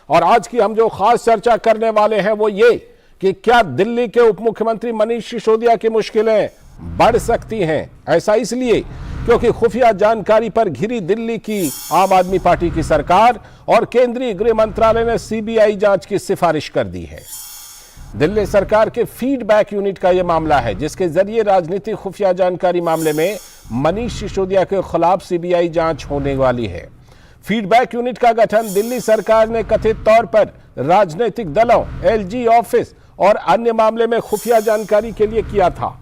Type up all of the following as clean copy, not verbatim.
और आज की हम जो खास चर्चा करने वाले हैं वो ये कि क्या दिल्ली के उप मुख्यमंत्री मनीष सिसोदिया की मुश्किलें बढ़ सकती हैं। ऐसा इसलिए क्योंकि खुफिया जानकारी पर घिरी दिल्ली की आम आदमी पार्टी की सरकार और केंद्रीय गृह मंत्रालय ने सीबीआई जांच की सिफारिश कर दी है। दिल्ली सरकार के फीडबैक यूनिट का यह मामला है, जिसके जरिए राजनीतिक खुफिया जानकारी मामले में मनीष सिसोदिया के खिलाफ सीबीआई जांच होने वाली है। फीडबैक यूनिट का गठन दिल्ली सरकार ने कथित तौर पर राजनीतिक दलों, एलजी ऑफिस और अन्य मामले में खुफिया जानकारी के लिए किया था।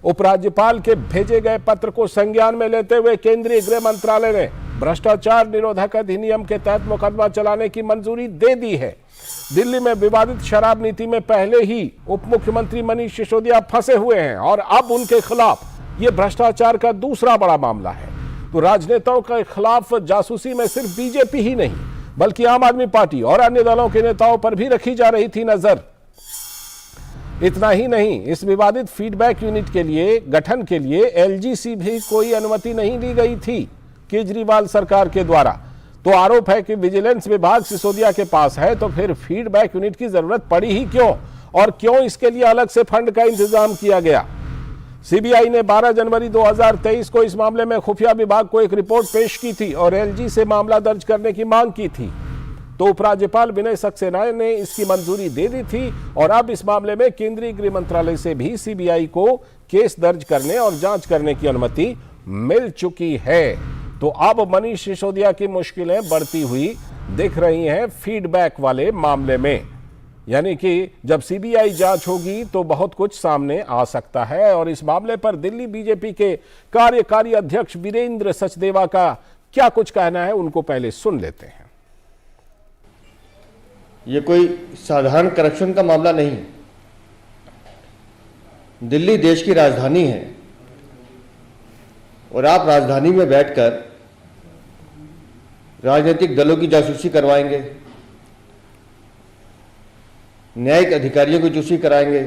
उपराज्यपाल के भेजे गए पत्र को संज्ञान में लेते हुए केंद्रीय गृह मंत्रालय ने भ्रष्टाचार निरोधक अधिनियम के तहत मुकदमा चलाने की मंजूरी दे दी है। दिल्ली में विवादित शराब नीति में पहले ही उप मुख्यमंत्री मनीष सिसोदिया फंसे हुए हैं और अब उनके खिलाफ यह भ्रष्टाचार का दूसरा बड़ा मामला है। तो राजनेताओं के खिलाफ जासूसी में सिर्फ बीजेपी ही नहीं बल्कि आम आदमी पार्टी और अन्य दलों के नेताओं पर भी रखी जा रही थी नजर। इतना ही नहीं, इस विवादित फीडबैक यूनिट के लिए गठन के लिए एलजी से भी कोई अनुमति नहीं दी गई थी केजरीवाल सरकार के द्वारा। तो आरोप है कि विजिलेंस विभाग सिसोदिया के पास है, तो फिर फीडबैक यूनिट की जरूरत पड़ी ही क्यों और क्यों इसके लिए अलग से फंड का इंतजाम किया गया। सीबीआई ने 12 जनवरी 2023 को इस मामले में खुफिया विभाग को एक रिपोर्ट पेश की थी और एलजी से मामला दर्ज करने की मांग की थी। तो उपराज्यपाल विनय सक्सेना ने इसकी मंजूरी दे दी थी और अब इस मामले में केंद्रीय गृह मंत्रालय से भी सीबीआई को केस दर्ज करने और जांच करने की अनुमति मिल चुकी है। तो अब मनीष सिसोदिया की मुश्किलें बढ़ती हुई दिख रही हैं फीडबैक वाले मामले में। यानी कि जब सीबीआई जांच होगी तो बहुत कुछ सामने आ सकता है। और इस मामले पर दिल्ली बीजेपी के कार्यकारी अध्यक्ष वीरेंद्र सचदेवा का क्या कुछ कहना है, उनको पहले सुन लेते हैं। ये कोई साधारण करप्शन का मामला नहीं। दिल्ली देश की राजधानी है और आप राजधानी में बैठकर राजनीतिक दलों की जासूसी करवाएंगे, न्यायिक अधिकारियों की जासूसी कराएंगे,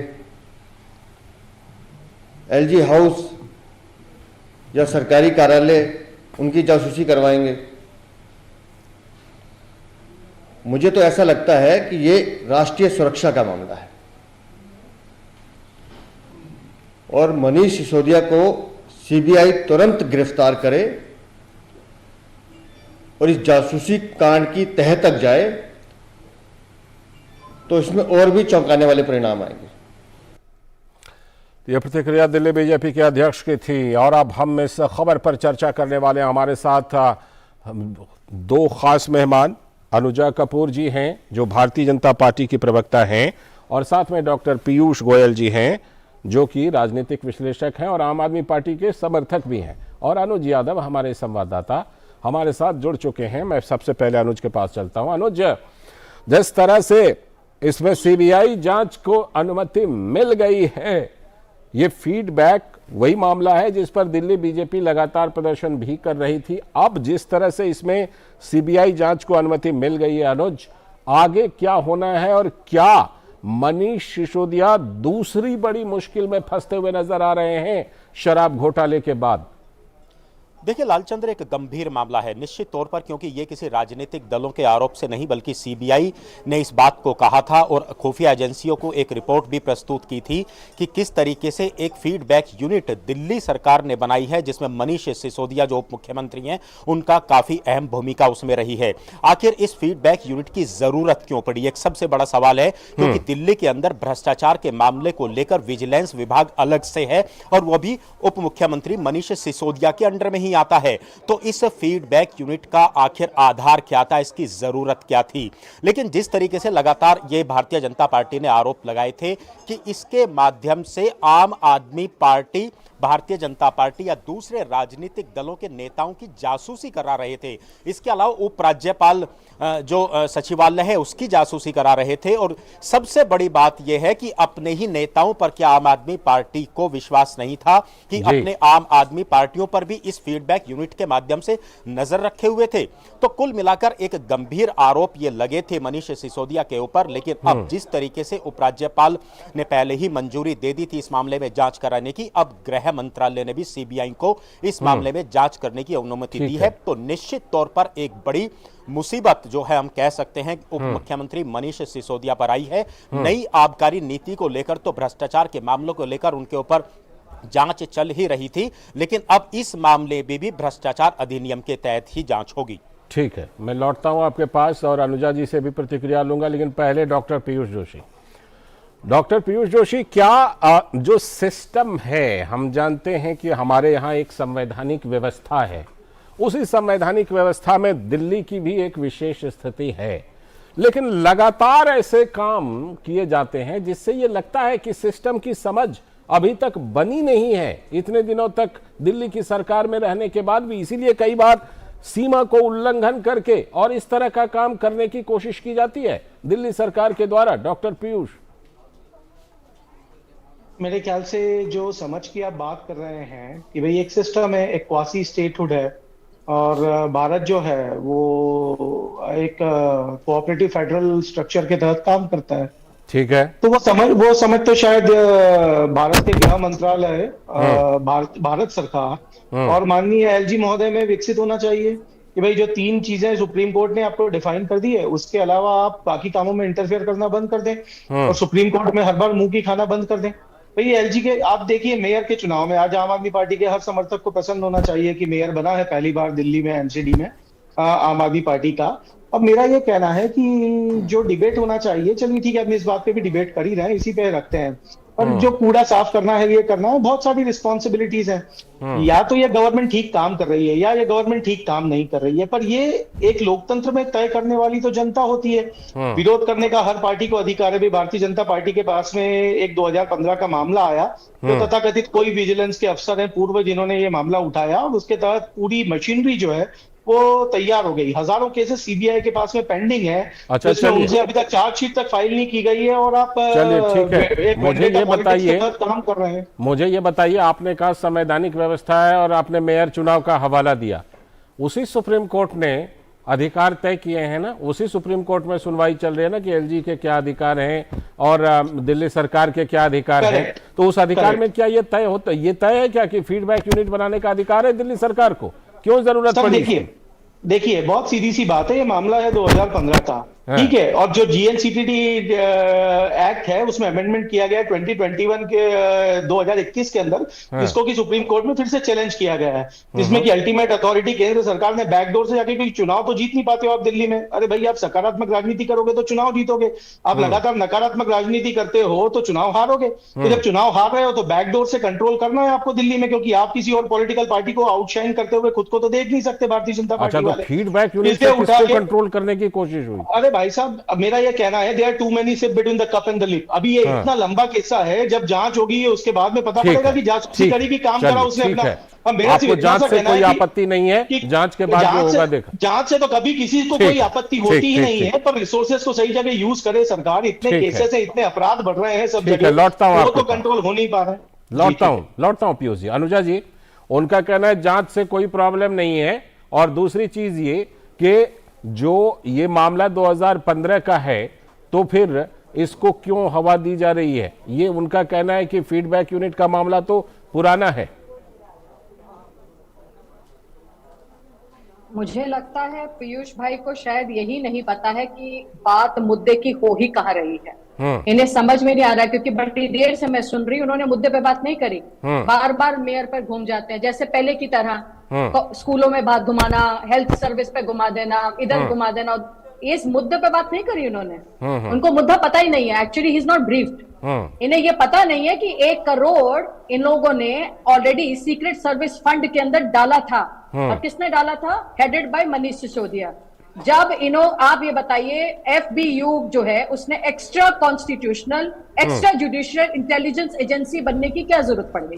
एलजी हाउस या सरकारी कार्यालय उनकी जासूसी करवाएंगे। मुझे तो ऐसा लगता है कि ये राष्ट्रीय सुरक्षा का मामला है और मनीष सिसोदिया को सीबीआई तुरंत गिरफ्तार करे और इस जासूसी कांड की तह तक जाए तो इसमें और भी चौंकाने वाले परिणाम आएंगे। यह प्रतिक्रिया दिल्ली बीजेपी के अध्यक्ष की थी। और अब हम इस खबर पर चर्चा करने वाले हमारे साथ दो खास मेहमान अनुजा कपूर जी हैं जो भारतीय जनता पार्टी की प्रवक्ता हैं और साथ में डॉक्टर पीयूष गोयल जी हैं जो कि राजनीतिक विश्लेषक हैं और आम आदमी पार्टी के समर्थक भी हैं। और अनुज यादव हमारे संवाददाता हमारे साथ जुड़ चुके हैं। मैं सबसे पहले अनुज के पास चलता हूं। अनुज, जिस तरह से इसमें सीबीआई जांच को अनुमति मिल गई है, ये फीडबैक वही मामला है जिस पर दिल्ली बीजेपी लगातार प्रदर्शन भी कर रही थी। अब जिस तरह से इसमें सीबीआई जांच को अनुमति मिल गई है, अनुज, आगे क्या होना है और क्या मनीष सिसोदिया दूसरी बड़ी मुश्किल में फंसते हुए नजर आ रहे हैं शराब घोटाले के बाद? देखिए लालचंद्र, एक गंभीर मामला है निश्चित तौर पर, क्योंकि ये किसी राजनीतिक दलों के आरोप से नहीं बल्कि सीबीआई ने इस बात को कहा था और खुफिया एजेंसियों को एक रिपोर्ट भी प्रस्तुत की थी कि किस तरीके से एक फीडबैक यूनिट दिल्ली सरकार ने बनाई है जिसमें मनीष सिसोदिया जो उप मुख्यमंत्री हैं उनका काफी अहम भूमिका उसमें रही है। आखिर इस फीडबैक यूनिट की जरूरत क्यों पड़ी, एक सबसे बड़ा सवाल है, क्योंकि दिल्ली के अंदर भ्रष्टाचार के मामले को लेकर विजिलेंस विभाग अलग से है और वह भी उप मुख्यमंत्री मनीष सिसोदिया के अंडर में ही आता है। तो इस फीडबैक यूनिट का आखिर आधार क्या था, इसकी जरूरत क्या थी? लेकिन जिस तरीके से लगातार ये भारतीय जनता पार्टी ने आरोप लगाए थे कि इसके माध्यम से आम आदमी पार्टी, भारतीय जनता पार्टी या दूसरे राजनीतिक दलों के नेताओं की जासूसी करा रहे थे, इसके अलावा उपराज्यपाल जो सचिवालय है उसकी जासूसी करा रहे थे, और सबसे बड़ी बात यह है कि अपने ही नेताओं पर क्या आम आदमी पार्टी को विश्वास नहीं था कि अपने आम आदमी पार्टियों पर भी इस फीडबैक यूनिट के माध्यम से नजर रखे हुए थे। तो कुल मिलाकर एक गंभीर आरोप ये लगे थे मनीष सिसोदिया के ऊपर। लेकिन अब जिस तरीके से उपराज्यपाल ने पहले ही मंजूरी दे दी थी इस मामले में जांच कराने की, अब ग्रह गृह मंत्रालय ने भी सीबीआई को इस मामले में जांच करने की अनुमति दी है। तो निश्चित तौर पर एक बड़ी मुसीबत जो है हम कह सकते हैं उप मुख्यमंत्री मनीष सिसोदिया पर आई है। नई आबकारी नीति को लेकर तो भ्रष्टाचार के मामलों को लेकर उनके ऊपर जांच चल ही रही थी, लेकिन अब इस मामले में भी भ्रष्टाचार अधिनियम के तहत ही जांच होगी। ठीक है, मैं लौटता हूं आपके पास और अनुजा जी से भी प्रतिक्रिया लूंगा, लेकिन पहले डॉक्टर पीयूष जोशी। डॉक्टर पीयूष जोशी, क्या जो सिस्टम है, हम जानते हैं कि हमारे यहाँ एक संवैधानिक व्यवस्था है, उसी संवैधानिक व्यवस्था में दिल्ली की भी एक विशेष स्थिति है, लेकिन लगातार ऐसे काम किए जाते हैं जिससे ये लगता है कि सिस्टम की समझ अभी तक बनी नहीं है, इतने दिनों तक दिल्ली की सरकार में रहने के बाद भी। इसीलिए कई बार सीमा को उल्लंघन करके और इस तरह का काम करने की कोशिश की जाती है दिल्ली सरकार के द्वारा। डॉक्टर पीयूष, मेरे ख्याल से जो समझ की आप बात कर रहे हैं कि भाई एक सिस्टम है, एक क्वासी स्टेटहुड है, और भारत जो है वो एक कोऑपरेटिव फेडरल स्ट्रक्चर के तहत काम करता है। ठीक है, तो वो समझ तो शायद भारत के गृह मंत्रालय, भारत सरकार और माननीय एलजी महोदय में विकसित होना चाहिए कि भाई जो 3 चीजें सुप्रीम कोर्ट ने आपको डिफाइन कर दी है, उसके अलावा आप बाकी कामों में इंटरफेयर करना बंद कर दें और सुप्रीम कोर्ट में हर बार मुंह की खाना बंद कर दें। भाई एलजी के आप देखिए मेयर के चुनाव में आज आम आदमी पार्टी के हर समर्थक को पसंद होना चाहिए कि मेयर बना है पहली बार दिल्ली में एमसीडी में आम आदमी पार्टी का। अब मेरा ये कहना है कि जो डिबेट होना चाहिए, चलिए ठीक है, हम इस बात पे भी डिबेट कर ही रहे हैं, इसी पे रखते हैं, पर जो कूड़ा साफ करना है, ये करना है, बहुत सारी रिस्पॉन्सिबिलिटीज हैं। या तो ये गवर्नमेंट ठीक काम कर रही है या ये गवर्नमेंट ठीक काम नहीं कर रही है, पर ये एक लोकतंत्र में तय करने वाली तो जनता होती है। विरोध करने का हर पार्टी को अधिकार है। भी भारतीय जनता पार्टी के पास में एक 2015 का मामला आया, तो तथाकथित कोई विजिलेंस के अफसर हैं पूर्व जिन्होंने ये मामला उठाया और उसके तहत पूरी मशीनरी जो है वो तैयार हो गई। हजारों केसेस सीबीआई के पास में पेंडिंग है। अच्छा, तो उनसे अभी तक चार्जशीट तक फाइल नहीं की गई है और आप चलिए ठीक है, मुझे ये बताइए, काम कर रहे हैं। मुझे ये बताइए, आपने कहा संवैधानिक व्यवस्था है और आपने मेयर चुनाव का हवाला दिया, उसी सुप्रीम कोर्ट ने अधिकार तय किए हैं ना, उसी सुप्रीम कोर्ट में सुनवाई चल रही है ना कि एलजी के क्या अधिकार हैं और दिल्ली सरकार के क्या अधिकार हैं। तो उस अधिकार में क्या ये तय है क्या कि फीडबैक यूनिट बनाने का अधिकार है दिल्ली सरकार को? क्यों जरूरत पड़ी? देखिए बहुत सीधी सी बात है, ये मामला है 2015 का, ठीक है, और जो जीएनसीटीडी एक्ट है उसमें अमेंडमेंट किया गया 2021 के 2021 के अंदर, जिसको कि सुप्रीम कोर्ट में फिर से चैलेंज किया गया है, जिसमें कि अल्टीमेट अथॉरिटी केंद्र सरकार ने बैकडोर से जाके, क्योंकि चुनाव तो जीत नहीं पाते हो आप दिल्ली में। अरे भाई, आप सकारात्मक राजनीति करोगे तो चुनाव जीतोगे, आप लगातार नकारात्मक राजनीति करते हो तो चुनाव हारोगे। तो जब चुनाव हार रहे हो तो बैकडोर से कंट्रोल करना है आपको दिल्ली में, क्योंकि आप किसी और पॉलिटिकल पार्टी को आउटशाइन करते हुए खुद को तो देख नहीं सकते भारतीय जनता पार्टी वाले। फीडबैक यूनिट से किसको कंट्रोल करने की कोशिश हुई? अरे भाई साहब, मेरा यह कहना है there are to many SIP between the cup and the lip. अभी ये इतना लंबा किस्सा है, जब जांच होगी उसके बाद में पता पड़ेगा कि जांच करेगी काम करा उसने अपना। आपको जांच से कोई आपत्ति नहीं है, जांच के बाद जो होगा देखा। जांच से तो कभी किसी को कोई आपत्ति होती ही नहीं है, पर रिसोर्सेज को सही जगह यूज करे सरकार। इतने केसेस है, इतने अपराध बढ़ रहे हैं सब जगह, लौटता हूं, वो तो कंट्रोल हो नहीं पा रहा है। लौटता हूं पीयूष जी। अनुजा जी, उनका कहना है जांच से कोई प्रॉब्लम नहीं है, और दूसरी चीज ये कि जो ये मामला 2015 का है तो फिर इसको क्यों हवा दी जा रही है? ये उनका कहना है कि फीडबैक यूनिट का मामला तो पुराना है। मुझे लगता है पीयूष भाई को शायद यही नहीं पता है कि बात मुद्दे की हो ही कहाँ रही है। इन्हें समझ में नहीं आ रहा है, क्योंकि बड़ी देर से मैं सुन रही हूँ, उन्होंने मुद्दे पे बात नहीं करी, बार बार मेयर पर घूम जाते हैं, जैसे पहले की तरह स्कूलों में बात घुमाना, हेल्थ सर्विस पे घुमा देना, इधर घुमा देना। इस मुद्दे पे बात नहीं करी उन्होंने, उनको मुद्दा पता ही नहीं है। Actually he is not briefed. इन्हें ये पता नहीं है कि 1 करोड़ इन लोगों ने ऑलरेडी सीक्रेट सर्विस फंड के अंदर डाला था, और किसने डाला था? Headed by Manish Sisodia. जब आप ये बताइए, एफबीयू जो है उसने extra constitutional, extra judicial intelligence agency बनने की क्या जरूरत पड़ गई?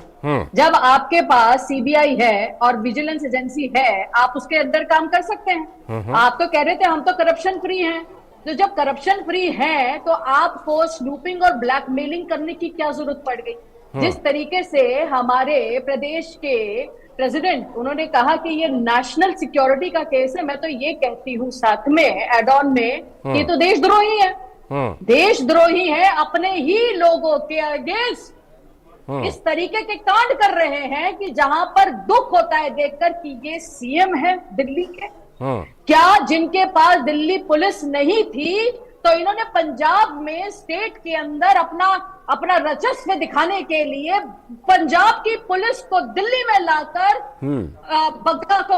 जब आपके पास सीबीआई है और विजिलेंस एजेंसी है, आप उसके अंदर काम कर सकते हैं। आप तो कह रहे थे हम तो करप्शन फ्री हैं, तो जब करप्शन फ्री है तो आपको स्नूपिंग और ब्लैकमेलिंग करने की क्या जरूरत पड़ गई? जिस तरीके से हमारे प्रदेश के प्रेसिडेंट, उन्होंने कहा कि ये नेशनल सिक्योरिटी का केस है, मैं तो ये कहती हूँ साथ में एड ऑन में, ये तो देशद्रोही है। देशद्रोही है, अपने ही लोगों के अगेंस्ट इस तरीके के कांड कर रहे हैं कि जहां पर दुख होता है देखकर कि ये सीएम है दिल्ली के। क्या जिनके पास दिल्ली पुलिस नहीं थी तो इन्होंने पंजाब में स्टेट के अंदर अपना रचस्व दिखाने के लिए पंजाब की पुलिस को दिल्ली में लाकर बग्गा को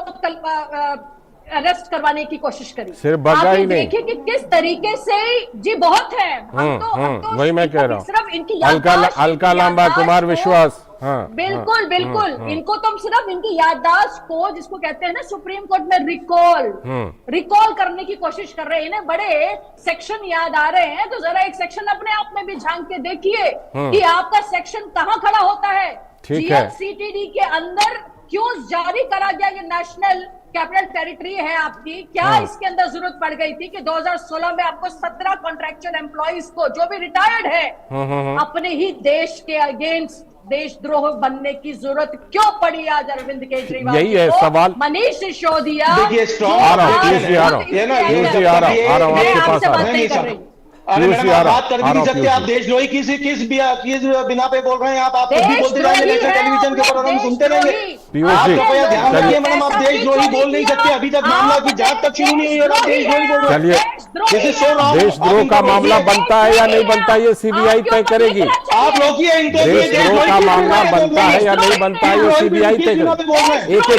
अरेस्ट करवाने की कोशिश करी। सिर्फ बग्गा ही नहीं, देखिए कि किस तरीके से जी बहुत है। हम तो वही मैं कह रहा हूँ, सिर्फ इनकी अलका लांबा, कुमार विश्वास, बिल्कुल बिल्कुल इनको तो हम सिर्फ इनकी याददाश्त को, जिसको कहते हैं ना सुप्रीम कोर्ट में रिकॉल करने की कोशिश कर रहे हैं। इन्हें बड़े सेक्शन याद आ रहे हैं, तो जरा एक सेक्शन अपने आप में भी झांक के देखिए कि आपका सेक्शन कहाँ खड़ा होता है। जीएफसीटीडी के अंदर क्यों जारी करा गया? ये नेशनल कैपिटल टेरिटरी है आपकी, क्या इसके अंदर जरूरत पड़ गई थी कि 2016 में आपको 17 कॉन्ट्रैक्चुअल एम्प्लॉइज को, जो भी रिटायर्ड है, अपने ही देश के अगेंस्ट देशद्रोह बनने की जरूरत क्यों पड़ी? आज अरविंद केजरीवाल, यही है सवाल। मनीष सिसोदिया, देखिए स्ट्रॉन्ग आ रहा हूँ आपके पास आ रहा हूँ। अरे मैडम आप बात कर भी नहीं सकते, आप देशद्रोही किस बिना पे बोल रहे हैं? आप खुद भी बोलते रहेंगे, नेशनल टेलीविजन के ऊपर हम सुनते रहेंगे। आप कृपया ध्यान रखिए मैडम, आप देशद्रोही बोल नहीं सकते। अभी तक मामला की जांच तक शुरू नहीं हुई और आप देशद्रोही बोल रहे हैं। चलिए, देशद्रोह का मामला बनता है या नहीं बनता ये सीबीआई तय करेगी। आप रोकिए इनको, देशद्रोह का मामला बनता है या नहीं बनता है ये सीबीआई तय करेगी, एक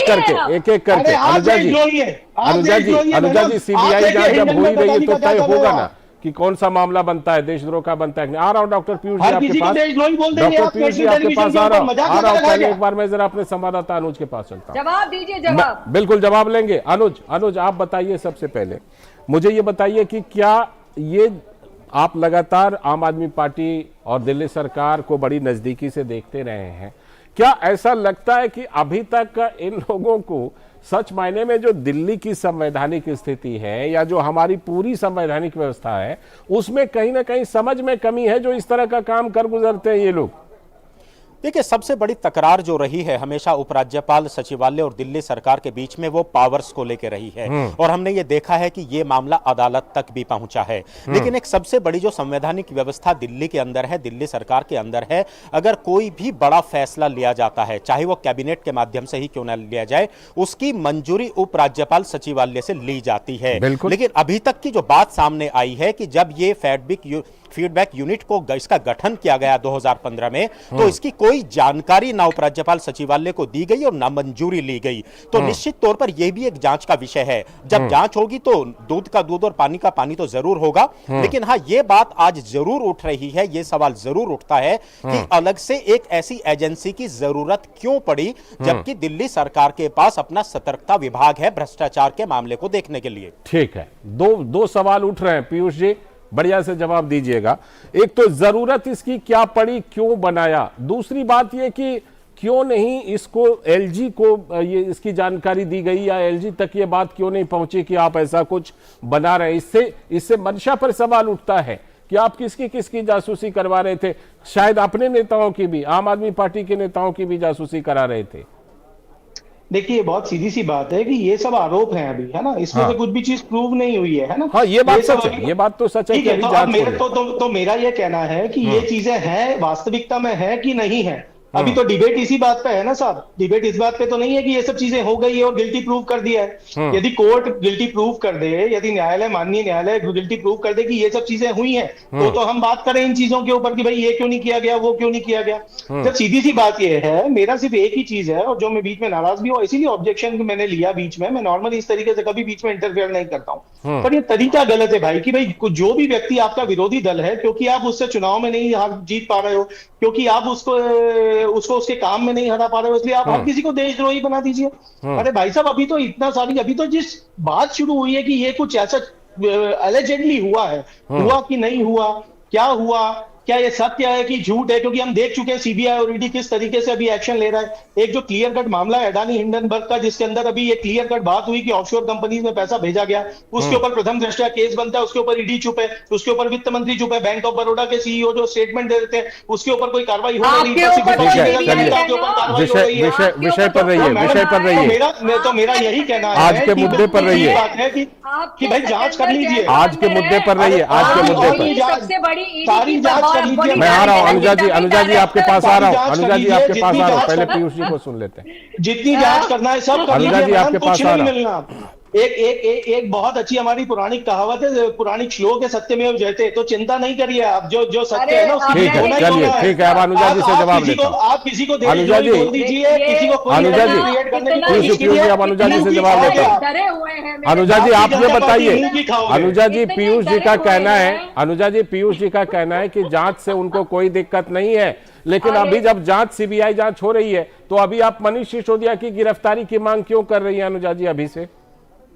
एक करके। अनुजा जी सीबीआई जांच जब हो ही रही है तो तय होगा ना कि कौन सा मामला बनता है, देशद्रोह का बनता है। आ रहा हूँ डॉक्टर पीयूष जी आपके पास, डॉक्टर पीयूष जी आपके पास आ रहा हूँ। पहले एक बार मैं जरा अपने संवाददाता अनुज के पास चलता हूँ। जवाब दीजिए। जवाब बिल्कुल जवाब लेंगे। अनुज आप बताइए, सबसे पहले मुझे ये बताइए कि क्या ये आप लगातार आम आदमी पार्टी और दिल्ली सरकार को बड़ी नजदीकी से देखते रहे हैं, क्या ऐसा लगता है कि अभी तक इन लोगों को सच मायने में जो दिल्ली की संवैधानिक स्थिति है या जो हमारी पूरी संवैधानिक व्यवस्था है उसमें कहीं ना कहीं समझ में कमी है जो इस तरह का काम कर गुजरते हैं ये लोग? देखिए, सबसे बड़ी तकरार जो रही है हमेशा उपराज्यपाल सचिवालय और दिल्ली सरकार के बीच में वो पावर्स को लेकर रही है, और हमने ये देखा है कि ये मामला अदालत तक भी पहुंचा है। लेकिन एक सबसे बड़ी जो संवैधानिक व्यवस्था दिल्ली के अंदर है, दिल्ली सरकार के अंदर है, अगर कोई भी बड़ा फैसला लिया जाता है, चाहे वो कैबिनेट के माध्यम से ही क्यों न लिया जाए, उसकी मंजूरी उपराज्यपाल सचिवालय से ली जाती है। लेकिन अभी तक की जो बात सामने आई है कि जब ये फीडबैक यूनिट को इसका गठन किया गया 2015 में, तो इसकी कोई जानकारी ना उपराज्यपाल सचिवालय को दी गई और ना मंजूरी ली गई। तो निश्चित तौर पर यह भी एक जांच का विषय है। जब जांच होगी तो दूध का दूध और पानी का पानी तो जरूर होगा। लेकिन हाँ, यह बात आज जरूर उठ रही है, यह सवाल जरूर उठता है कि अलग से एक ऐसी एजेंसी की जरूरत क्यों पड़ी, जबकि दिल्ली सरकार के पास अपना सतर्कता विभाग है भ्रष्टाचार के मामले को देखने के लिए। ठीक है, दो सवाल उठ रहे हैं पीयूष जी, बढ़िया से जवाब दीजिएगा। एक तो जरूरत इसकी क्या पड़ी, क्यों बनाया? दूसरी बात यह कि क्यों नहीं इसको एलजी को ये इसकी जानकारी दी गई या एलजी तक ये बात क्यों नहीं पहुंची कि आप ऐसा कुछ बना रहे हैं? इससे मंशा पर सवाल उठता है कि आप किसकी जासूसी करवा रहे थे। शायद अपने नेताओं की भी, आम आदमी पार्टी के नेताओं की भी जासूसी करा रहे थे। देखिए, बहुत सीधी सी बात है कि ये सब आरोप हैं अभी, है ना, इसमें से कुछ भी चीज प्रूव नहीं हुई है ना। हाँ, ये बात सच है, ये बात तो सच है। तो मेरा ये कहना है कि ये चीजें हैं, वास्तविकता में है कि नहीं है। अभी तो डिबेट इसी बात पे है ना साहब, डिबेट इस बात पे तो नहीं है कि ये सब चीजें हो गई है और गिल्टी प्रूव कर दिया है। यदि कोर्ट गिल्टी प्रूव कर दे, यदि न्यायालय, माननीय न्यायालय गिल्टी प्रूव कर दे कि ये सब चीजें हुई हैं, तो हम बात करें इन चीजों के ऊपर कि भाई ये क्यों नहीं किया गया, वो क्यों नहीं किया गया। जब सीधी सी बात ये है, मेरा सिर्फ एक ही चीज है, और जो मैं बीच में नाराज भी हूँ, इसीलिए ऑब्जेक्शन मैंने लिया बीच में। मैं नॉर्मली इस तरीके से कभी बीच में इंटरफेयर नहीं करता हूँ, पर ये तरीका गलत है भाई कि भाई जो भी व्यक्ति आपका विरोधी दल है, क्योंकि आप उससे चुनाव में नहीं जीत पा रहे हो, क्योंकि आप उसको उसके काम में नहीं हरा पा रहे हो, इसलिए आप हर किसी को देशद्रोही बना दीजिए। अरे भाई साहब, अभी तो जिस बात शुरू हुई है कि ये कुछ ऐसा अलेजेडली हुआ है, हुआ कि नहीं हुआ, क्या हुआ, क्या ये सत्य है कि झूठ है, क्योंकि हम देख चुके हैं सीबीआई और ईडी किस तरीके से अभी एक्शन ले रहा है। एक जो क्लियर कट मामला है अडानी हिंडनबर्ग का, जिसके अंदर अभी ये क्लियर कट बात हुई कि ऑफशोर कंपनीज में पैसा भेजा गया, उसके ऊपर प्रथम दृष्टया केस बनता है, उसके ऊपर ईडी चुप है, उसके ऊपर वित्त मंत्री चुप है, बैंक ऑफ बड़ौदा के सीईओ जो स्टेटमेंट दे देते हैं उसके ऊपर कोई कार्रवाई हो रही है। विषय पर रहिए। तो मेरा यही कहना है, आज के मुद्दे पर रहिए, कि भाई जांच कर लीजिए, आज के मुद्दे पर रहिए, आज के मुद्दे पर सबसे बड़ी सारी जांच कर लीजिए। मैं आ रहा हूँ अनुजा जी आपके पास आ रहा हूँ, जांच कर अनुजा जी लीजिए, आपके पास जितनी आ रहा हूँ, जांच पहले करना- पीयूष जी को सुन लेते हैं। जितनी जांच करना है सब कर अनुजा लीजिए जी मैडम, आपके कुछ पास आ नहीं रहा। मिलना। एक बहुत अच्छी हमारी पुराणिक कहावत है, पुराणिक श्लोक है, सत्यमेव जयते। तो चिंता नहीं करिए आप, जो सत्य अरे, है ना उसकी आप ठीक जीत होना है, ही चलिए होना है। ठीक है, अब अनुजा जी से जवाब लेता हूँ। आप किसी को अनुजा जी, बोल दीजिए, किसी को कोई अनुजा जी, क्रिएट करने की इतना कोशिश पीयूष जी, अब अनुजा जी से जवाब लेता हूँ। डरे हुए हैं मेरे अनुजा जी आपकी आप ये जनता पार्टी बताइए, मुंह की खाओगे। अनुजा जी इतने पीयूष जी डरे का हुए कहना है, हैं। अनुजा जी पीयूष जी का कहना है कि जांच से उनको कोई दिक्कत नहीं है, लेकिन अरे- अभी जब जांच सीबीआई जांच हो रही है तो अभी आप मनीष सिसोदिया की गिरफ्तारी की मांग क्यों कर रही हैं अनुजा जी अभी से?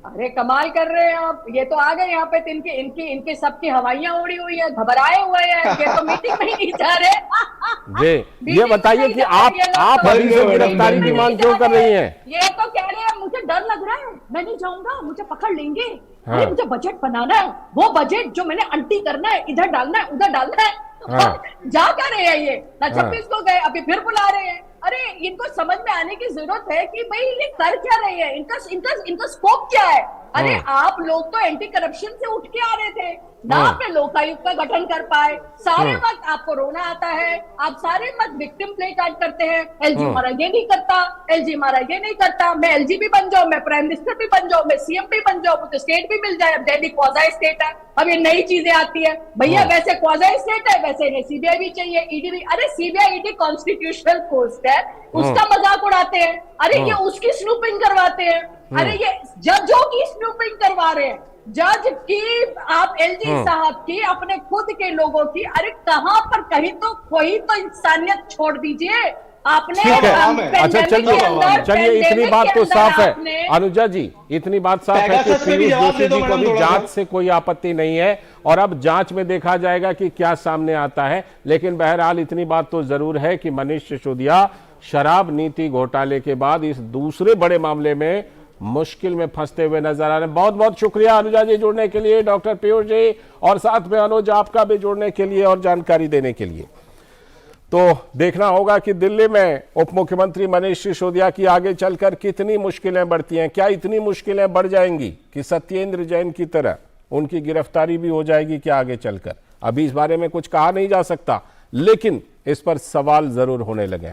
अरे कमाल कर रहे हैं आप, ये तो आ गए यहाँ पे, इनकी इनकी इनकी सबकी हवाइयां उड़ी हुई है, घबराए हुए हैं, ये तो मीटिंग में ही नहीं जा रहे। जी ये मीटिंग बताइए में कि नहीं जा आप रहे ये लोग आप तो। अभी से गिरफ्तारी की मांग क्यों कर रही हैं? ये तो कह रहे हैं मुझे डर लग रहा है, मैं नहीं जाऊंगा, मुझे पकड़ लेंगे। हाँ। अरे मुझे बजट बनाना है, वो बजट जो मैंने अंटी करना है, इधर डालना है, उधर डालना है। हाँ। जा कर रहे हैं ये ना, हाँ। 26 को गए, अभी फिर बुला रहे हैं। अरे इनको समझ में आने की जरूरत है कि भाई ये कर क्या रहे हैं, इनका इनका इनका स्कोप क्या है। अरे आप लोग तो एंटी करप्शन से उठ के आ रहे थे ना, आपने लोकायुक्त का गठन कर पाए, सारे वक्त आपको रोना आता है, आप सारे वक्त विक्टिम प्ले कार्ड करते हैं। एलजी हमारा ये नहीं करता, एलजी हमारा ये नहीं करता, मैं एलजी भी बन जाऊं, मैं प्राइम मिनिस्टर भी बन जाऊं, मैं सीएम भी बन जाऊं, मुझे स्टेट भी मिल जाए। अब दिल्ली क्वाजा स्टेट है, अब ये नई चीजें आती है भैया, वैसे क्वाजा स्टेट है वैसे इन्हें सीबीआई भी चाहिए, ईडी भी। अरे सीबीआई ईडी कॉन्स्टिट्यूशनल पोस्ट है, उसका मजाक उड़ाते हैं। अरे ये उसकी स्नूपिंग करवाते हैं, अरे ये जजों की स्नूपिंग करवा रहे हैं, जज की, आप एलजी साहब की, अपने खुद के लोगों की। अरे कहां पर, कहीं तो कोई तो इंसानियत छोड़ दीजिए आपने। ठीक है, पेंडेमिक अच्छा चलिए इतनी बात तो साफ है आपने- अनुजा जी, इतनी बात साफ है कि पेगासस पे भी पीयूष जवाब जोशी दे दो जी को मैडम भी थोड़ा जांच सा। से कोई आपत्ति नहीं है और अब जांच में देखा जाएगा कि क्या सामने आता है। लेकिन बहरहाल इतनी बात तो जरूर है कि मनीष सिसोदिया शराब नीति घोटाले के बाद इस दूसरे बड़े मामले में मुश्किल में फंसते हुए नजर आ रहे हैं। बहुत बहुत शुक्रिया अनुजा जी जुड़ने के लिए, डॉक्टर पीयूष जी और साथ में अनुज आपका भी जुड़ने के लिए और जानकारी देने के लिए। तो देखना होगा कि दिल्ली में उप मुख्यमंत्री मनीष सिसोदिया की आगे चलकर कितनी मुश्किलें बढ़ती हैं। क्या इतनी मुश्किलें बढ़ जाएंगी कि सत्येंद्र जैन की तरह उनकी गिरफ्तारी भी हो जाएगी क्या आगे चलकर? अभी इस बारे में कुछ कहा नहीं जा सकता, लेकिन इस पर सवाल जरूर होने लगे हैं।